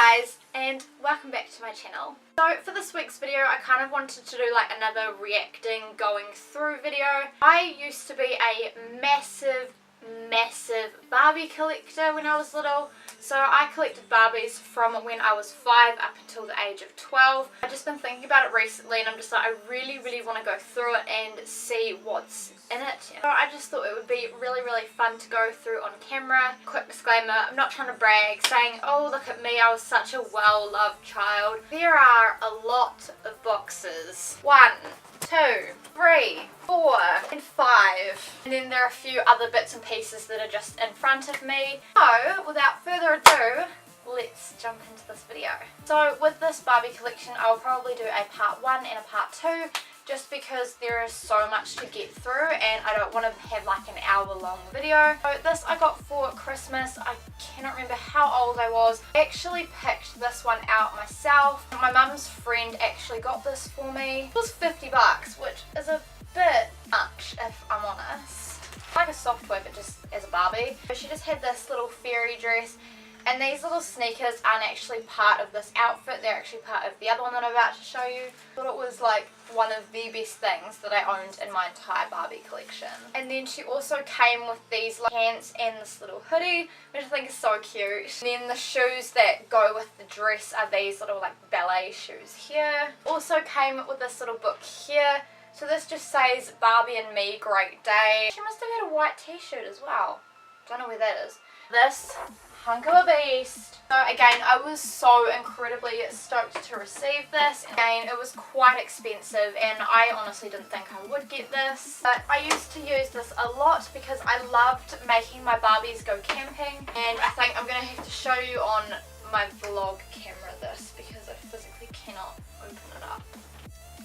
guys, and welcome back to my channel. So for this week's video I kind of wanted to do like another reacting going through video. I used to be a massive Barbie collector when I was little. So I collected Barbies from when I was 5 up until the age of 12. I've just been thinking about it recently and I'm just like, I really want to go through it and see what's in it. So I just thought it would be really fun to go through on camera. Quick disclaimer, I'm not trying to brag, saying, oh look at me, I was such a well-loved child. There are a lot of boxes. 1, 2, 3, 4 and 5, and then there are a few other bits and pieces that are just in front of me. So without further ado, let's jump into this video. So with this Barbie collection I'll probably do a part 1 and a part 2 just because there is so much to get through and I don't want to have like an hour-long video. So this I got for Christmas. I cannot remember how old I was. I actually picked this one out myself. My mum's friend actually got this for me. It was 50 bucks, which is a bit much if I'm honest. Like a soft toy but just as a Barbie. So she just had this little fairy dress. And these little sneakers aren't actually part of this outfit, they're actually part of the other one that I'm about to show you. I thought it was like one of the best things that I owned in my entire Barbie collection. And then she also came with these like pants and this little hoodie, which I think is so cute. And then the shoes that go with the dress are these little like ballet shoes here. Also came with this little book here. So this just says Barbie and Me, Great Day. She must have had a white t-shirt as well. Don't know where that is. This hunk of a beast. So again, I was so incredibly stoked to receive this. Again, it was quite expensive and I honestly didn't think I would get this. But I used to use this a lot because I loved making my Barbies go camping. And I think I'm going to have to show you on my vlog camera this because I physically cannot open it up.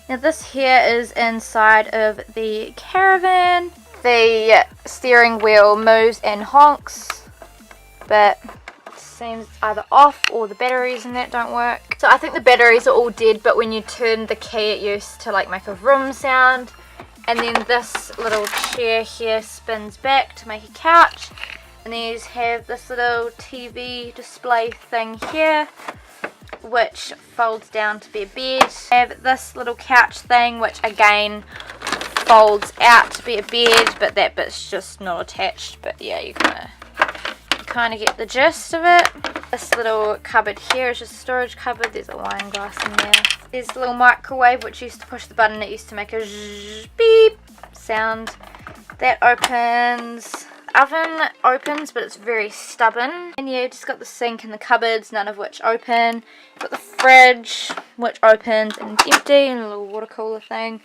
Now this here is inside of the caravan. The steering wheel moves and honks, but it seems either off or the batteries in that don't work. So I think the batteries are all dead, but when you turn the key it used to like make a vroom sound. And then this little chair here spins back to make a couch. And then you have this little TV display thing here, which folds down to be a bed. I have this little couch thing, which again folds out to be a bed, but that bit's just not attached. But yeah, you kind of get the gist of it. This little cupboard here is just a storage cupboard. There's a wine glass in there. There's a little microwave which used to push the button. It used to make a zzz, beep sound. That opens. Oven opens, but it's very stubborn. And yeah, just got the sink and the cupboards, none of which open. Got the fridge, which opens and is empty, and a little water cooler thing.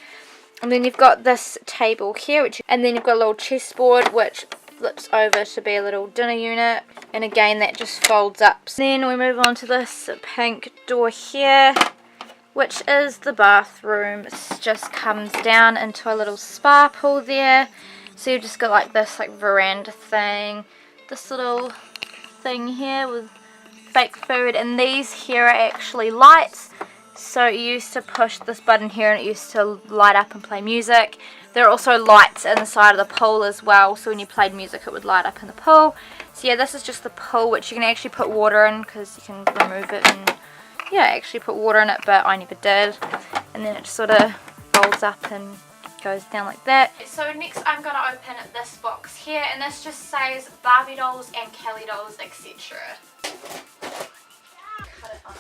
And then you've got this table here, and then you've got a little chessboard, which flips over to be a little dinner unit. And again, that just folds up. So then we move on to this pink door here, which is the bathroom. It just comes down into a little spa pool there. So you've just got like this like veranda thing, this little thing here with fake food, and these here are actually lights. So you used to push this button here and it used to light up and play music. There are also lights inside of the pool as well, so when you played music it would light up in the pool. So yeah, this is just the pool, which you can actually put water in because you can remove it and yeah, actually put water in it, but I never did. And then it just sort of folds up and goes down like that. So next I'm going to open this box here, and this just says Barbie dolls and Kelly dolls, etc. Cut it on.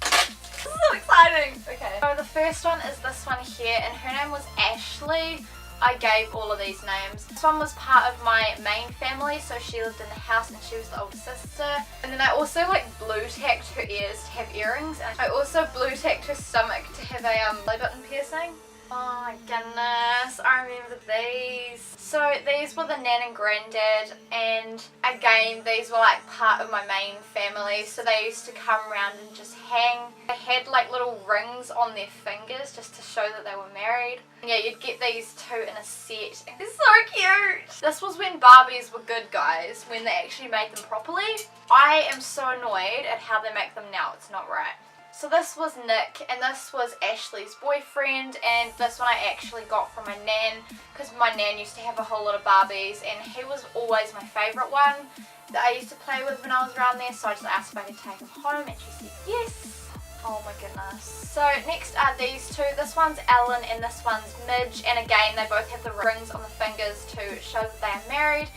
This is so exciting! Okay. So the first one is this one here, and her name was Ashley. I gave all of these names. This one was part of my main family, so she lived in the house and she was the older sister. And then I also like blue tacked her ears to have earrings, and I also blue tacked her stomach to have a belly button piercing. Oh my goodness, I remember these. So these were the Nan and Granddad, and again these were like part of my main family, so they used to come around and just hang. They had like little rings on their fingers just to show that they were married. And yeah, you'd get these two in a set. They're so cute! This was when Barbies were good, guys, when they actually made them properly. I am so annoyed at how they make them now, it's not right. So this was Nick, and this was Ashley's boyfriend, and this one I actually got from my nan, because my nan used to have a whole lot of Barbies, and he was always my favourite one that I used to play with when I was around there, so I just asked if I could take him home, and she said yes. Oh my goodness. So next are these two. This one's Ellen and this one's Midge, and again they both have the rings on the fingers to show that they are married.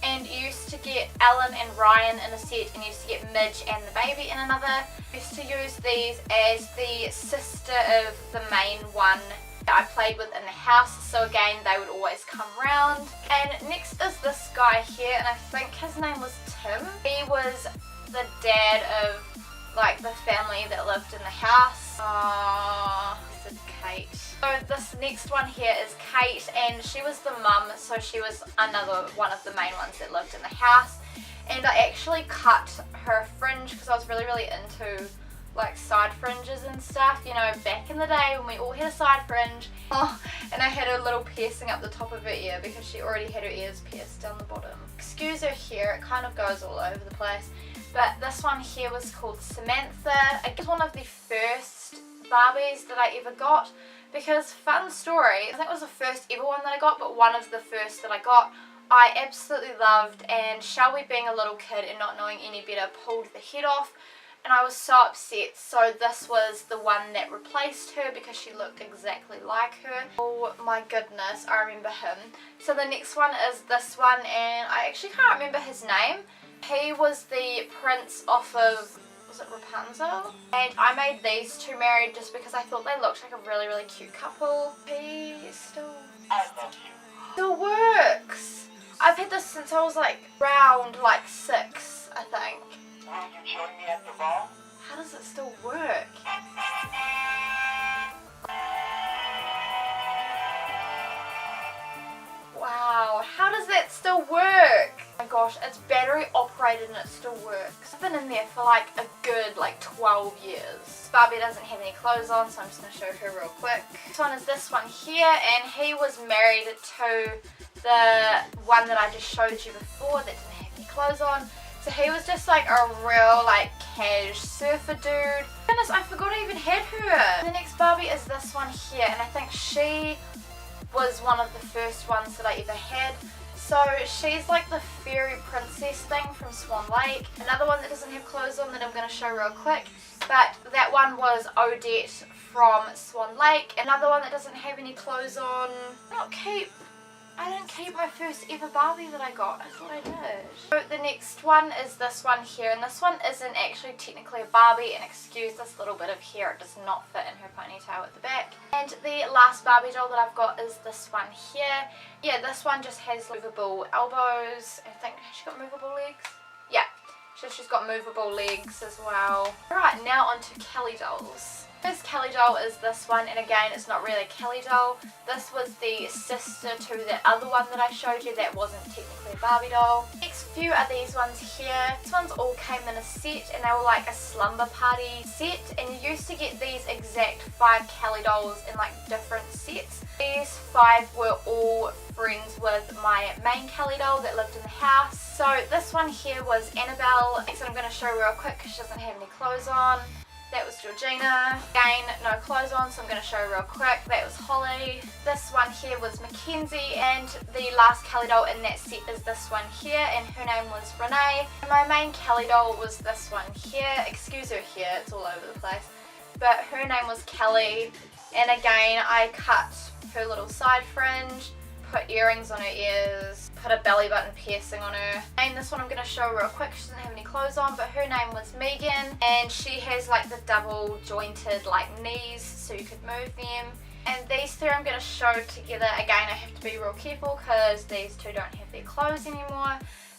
And you used to get Ellen and Ryan in a set, and you used to get Midge and the baby in another. I used to use these as the sister of the main one that I played with in the house, so again they would always come round. And next is this guy here, and I think his name was Tim. He was the dad of like the family that lived in the house. Oh, this is Kate. So this next one here is Kate, and she was the mum, so she was another one of the main ones that lived in the house. And I actually cut her fringe because I was really into like side fringes and stuff, you know, back in the day when we all had a side fringe. Oh, and I had a little piercing up the top of her ear because she already had her ears pierced down the bottom. Excuse her hair, it kind of goes all over the place. But this one here was called Samantha. It was one of the first Barbies that I ever got, because fun story, I think it was the first ever one that I got, but one of the first that I got I absolutely loved, and Shelby, being a little kid and not knowing any better, pulled the head off, and I was so upset. So this was the one that replaced her because she looked exactly like her. Oh my goodness, I remember him. So the next one is this one, and I actually can't remember his name. He was the prince off of, was it Rapunzel? And I made these two married just because I thought they looked like a really cute couple. He still works. I've had this since I was like around like 6, I think. Were you showing me at the ball? How does it still work? Wow, how does that still work? Oh my gosh, it's battery operated and it still works. I've been in there for like a good 12 years. Barbie doesn't have any clothes on, so I'm just going to show her real quick. This one is this one here, and he was married to the one that I just showed you before that didn't have any clothes on. So he was just like a real cash surfer dude. Goodness, I forgot I even had her. The next Barbie is this one here, and I think she was one of the first ones that I ever had. So she's like the fairy princess thing from Swan Lake. Another one that doesn't have clothes on that I'm going to show real quick, but that one was Odette from Swan Lake. Another one that doesn't have any clothes on. I didn't keep my first ever Barbie that I got. I thought I did. So the next one is this one here, and this one isn't actually technically a Barbie, and excuse this little bit of hair, it does not fit in her ponytail at the back. And the last Barbie doll that I've got is this one here. Yeah, this one just has movable elbows. I think, has she got movable legs? Yeah, she's got movable legs as well. Alright, now on to Kelly dolls. First Kelly doll is this one, and again it's not really a Kelly doll. This was the sister to the other one that I showed you that wasn't technically a Barbie doll. Next few are these ones here. These ones all came in a set, and they were like a slumber party set, and you used to get these exact 5 Kelly dolls in different sets. These 5 were all friends with my main Kelly doll that lived in the house. So this one here was Annabelle. Next one I'm going to show real quick because she doesn't have any clothes on. That was Georgina. Again, no clothes on, so I'm going to show real quick. That was Holly. This one here was Mackenzie, and the last Kelly doll in that set is this one here, and her name was Renee. And my main Kelly doll was this one here. Excuse her hair, it's all over the place. But her name was Kelly, and again, I cut her little side fringe, put earrings on her ears, put a belly button piercing on her. And this one I'm going to show real quick. She doesn't have any clothes on, but her name was Megan, and she has the double jointed knees so you could move them. And these 3 I'm going to show together. Again, I have to be real careful because these 2 don't have their clothes anymore.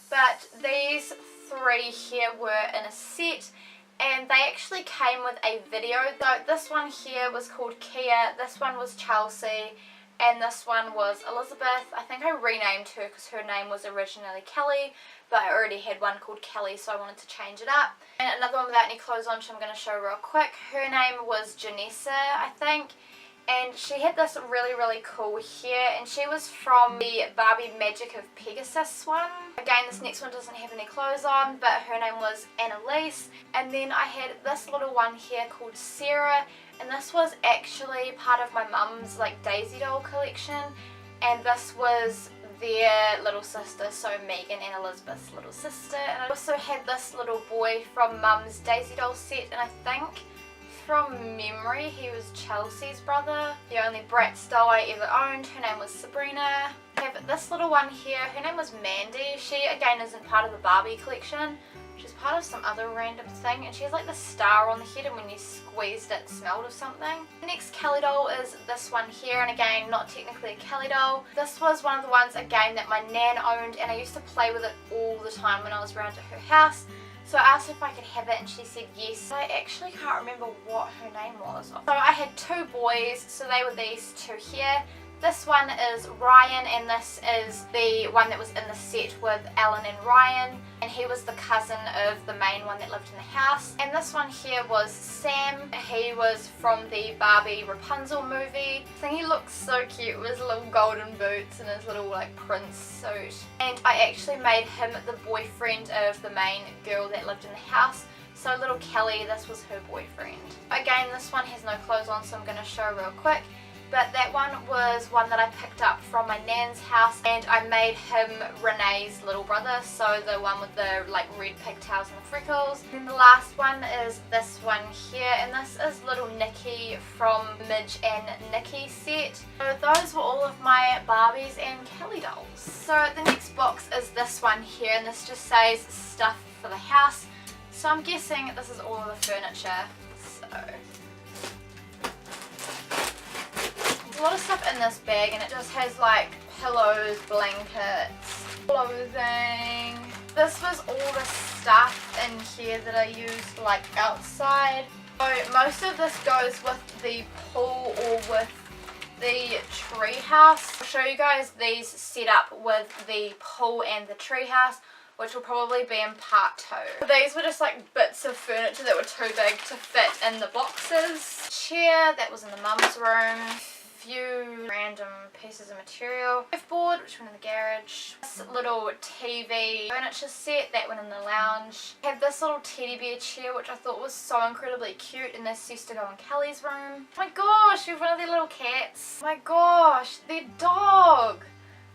But these 3 here were in a set, and they actually came with a video. So this one here was called Kia, this one was Chelsea, and this one was Elizabeth. I think I renamed her because her name was originally Kelly, but I already had one called Kelly, so I wanted to change it up. And another one without any clothes on, which I'm going to show real quick. Her name was Janessa, I think. and she had this really cool hair, and she was from the Barbie Magic of Pegasus one. Again, this next one doesn't have any clothes on, but her name was Annalise. And then I had this little one here called Sarah, and this was actually part of my mum's like Daisy doll collection, and this was their little sister, so Megan and Elizabeth's little sister. And I also had this little boy from mum's Daisy doll set, and I think from memory he was Chelsea's brother. The only Bratz doll I ever owned, her name was Sabrina. I have this little one here, her name was Mandy. She again isn't part of the Barbie collection, she's part of some other random thing, and she has like the star on the head, and when you squeezed it smelled of something. The next Kelly doll is this one here, and again not technically a Kelly doll. This was one of the ones again that my nan owned, and I used to play with it all the time when I was around at her house. So I asked if I could have it, and she said yes. I actually can't remember what her name was. So I had two boys, so they were these two here. This one is Ryan, and this is the one that was in the set with Alan and Ryan, and he was the cousin of the main one that lived in the house. And this one here was Sam. He was from the Barbie Rapunzel movie. I think he looks so cute with his little golden boots and his little like prince suit. And I actually made him the boyfriend of the main girl that lived in the house. So little Kelly, this was her boyfriend. Again, this one has no clothes on, so I'm going to show real quick. But that one was one that I picked up from my nan's house, and I made him Renee's little brother, so the one with the like red pigtails and the freckles. And the last one is this one here, and this is little Nikki from Midge and Nikki set. So those were all of my Barbies and Kelly dolls. So the next box is this one here, and this just says stuff for the house. So I'm guessing this is all of the furniture. So a lot of stuff in this bag, and it just has like pillows, blankets, clothing. This was all the stuff in here that I used like outside. So most of this goes with the pool or with the treehouse. I'll show you guys these set up with the pool and the treehouse, which will probably be in part 2. These were just like bits of furniture that were too big to fit in the boxes. Chair, that was in the mum's room. Few random pieces of material. Surfboard, which went in the garage. This little TV furniture set, that went in the lounge. I have this little teddy bear chair, which I thought was so incredibly cute, and this used to go in Kelly's room. Oh my gosh, we have one of their little cats. Oh my gosh, their dog.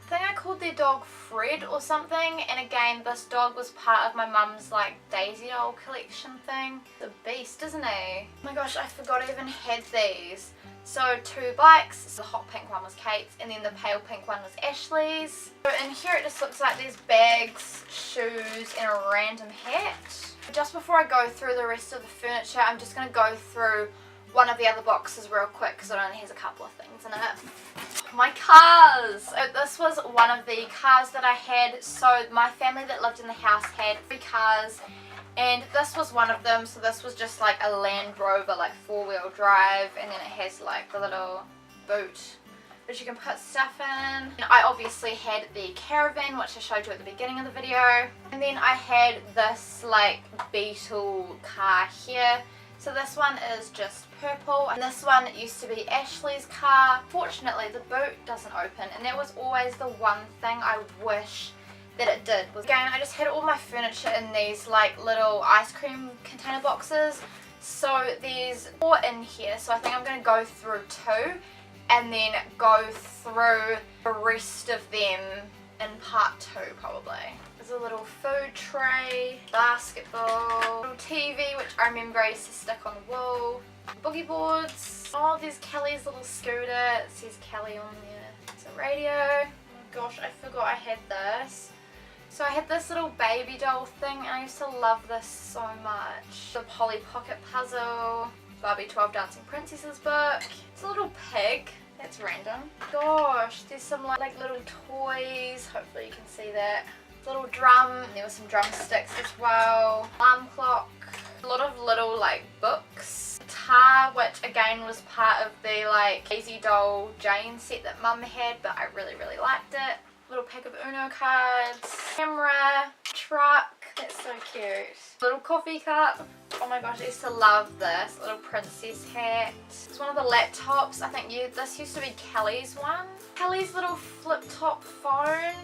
I think I called their dog Fred or something, and again this dog was part of my mum's like Daisy doll collection thing. The beast, isn't he? Oh my gosh, I forgot I even had these. So 2 bikes, the hot pink one was Kate's, and then the pale pink one was Ashley's. So in here it just looks like there's bags, shoes, and a random hat. Just before I go through the rest of the furniture, I'm just going to go through one of the other boxes real quick because it only has a couple of things in it. My cars! So this was one of the cars that I had. So my family that lived in the house had 3 cars, and this was one of them. So this was just like a Land Rover, like 4-wheel drive, and then it has like the little boot which you can put stuff in. And I obviously had the Caravan, which I showed you at the beginning of the video, and then I had this like Beetle car here. So this one is just purple, and this one used to be Ashley's car. Fortunately the boot doesn't open, and that was always the one thing I wish that it did. Again, I just had all my furniture in these like little ice cream container boxes. So there's 4 in here, so I think I'm going to go through 2 and then go through the rest of them in part 2 probably. There's a little food tray, basketball, little TV which I remember I used to stick on the wall, boogie boards. Oh, there's Kelly's little scooter, it says Kelly on there. It's a radio. Oh my gosh, I forgot I had this. So I had this little baby doll thing, and I used to love this so much. The Polly Pocket puzzle, Barbie 12 Dancing Princesses book. It's a little pig. That's random. Gosh, there's some like little toys. Hopefully you can see that. Little drum. There were some drumsticks as well. Alarm clock. A lot of little like books. Guitar, which again was part of the like Daisy doll Jane set that mum had, but I really liked it. Little pack of Uno cards. Camera. Truck. That's so cute. Little coffee cup. Oh my gosh, I used to love this. Little princess hat. It's one of the laptops. I think this used to be Kelly's one. Kelly's little flip top phone.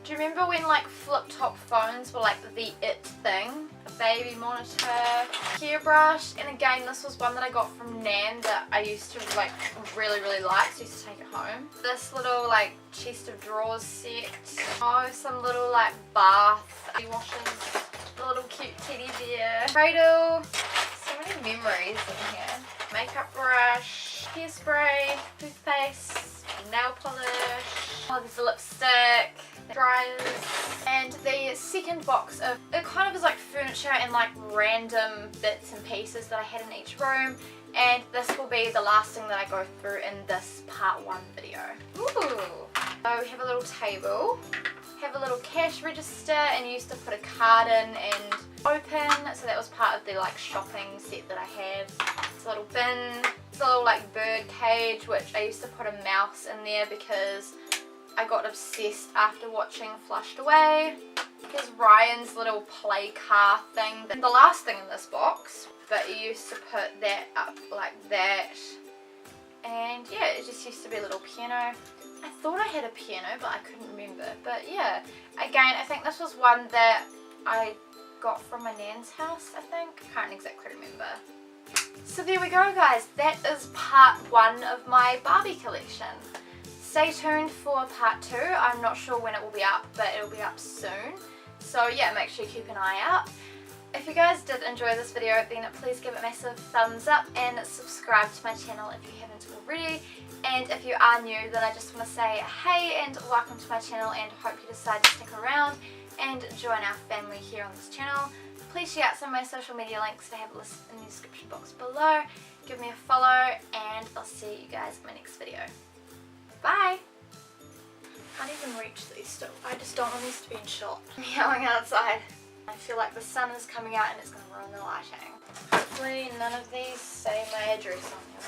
Do you remember when like flip top phones were like the it thing? A baby monitor, hairbrush, and again this was one that I got from Nan that I used to like really like, so I used to take it home. This little like chest of drawers set. Oh, some little like bath washes. The little cute teddy bear. Cradle. So many memories in here. Makeup brush, hairspray, toothpaste, nail polish. Oh, there's a lipstick. Dryers, and the second box of it kind of is like furniture and like random bits and pieces that I had in each room, and this will be the last thing that I go through in this part 1 video. Ooh. So we have a little table, have a little cash register, and you used to put a card in and open, so that was part of the like shopping set that I have. It's a little bin, it's a little like bird cage, which I used to put a mouse in there because I got obsessed after watching Flushed Away. Here's Ryan's little play car thing. The last thing in this box, but you used to put that up like that. And yeah, it just used to be a little piano. I thought I had a piano, but I couldn't remember. But yeah, again, I think this was one that I got from my nan's house, I think. I can't exactly remember. So there we go, guys. That is part 1 of my Barbie collection. Stay tuned for part 2. I'm not sure when it will be up, but it'll be up soon. So yeah, make sure you keep an eye out. If you guys did enjoy this video, then please give it a massive thumbs up and subscribe to my channel if you haven't already. And if you are new, then I just want to say hey and welcome to my channel, and hope you decide to stick around and join our family here on this channel. Please check out some of my social media links. I have a list in the description box below. Give me a follow, and I'll see you guys in my next video. Bye! I can't even reach these still. I just don't want these to be in shot. I'm yelling outside. I feel like the sun is coming out and it's going to ruin the lighting. Hopefully none of these say my address on them.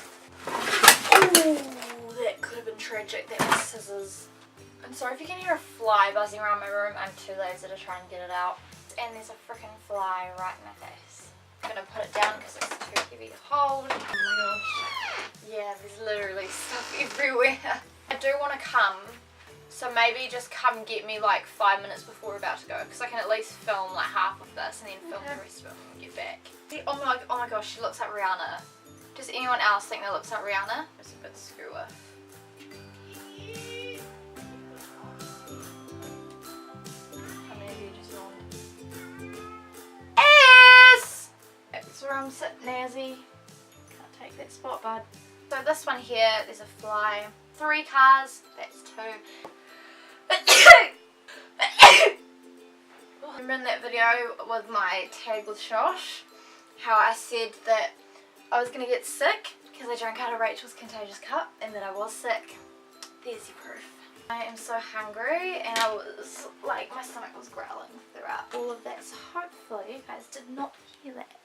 Ooh, that could have been tragic. That was scissors. I'm sorry if you can hear a fly buzzing around my room. I'm too lazy to try and get it out. And there's a freaking fly right in my face. I'm going to put it down because it's too heavy to hold. Oh my gosh. Yeah, there's literally stuff everywhere. I do want to come, so maybe just come get me like 5 minutes before we're about to go, because I can at least film like half of this and then film the rest of it when we get back. Oh my gosh, she looks like Rihanna. Does anyone else think that looks like Rihanna? It's a bit screw off. How many of you just yawned? Yes! That's where I'm sitting, Nazi. Can't take that spot, bud. So this one here, there's a fly. 3 cars, that's 2. Remember in that video with my tag with Shosh, how I said that I was going to get sick because I drank out of Rachel's contagious cup, and that I was sick. There's your proof. I am so hungry, and I was like, my stomach was growling throughout all of that, so hopefully you guys did not hear that.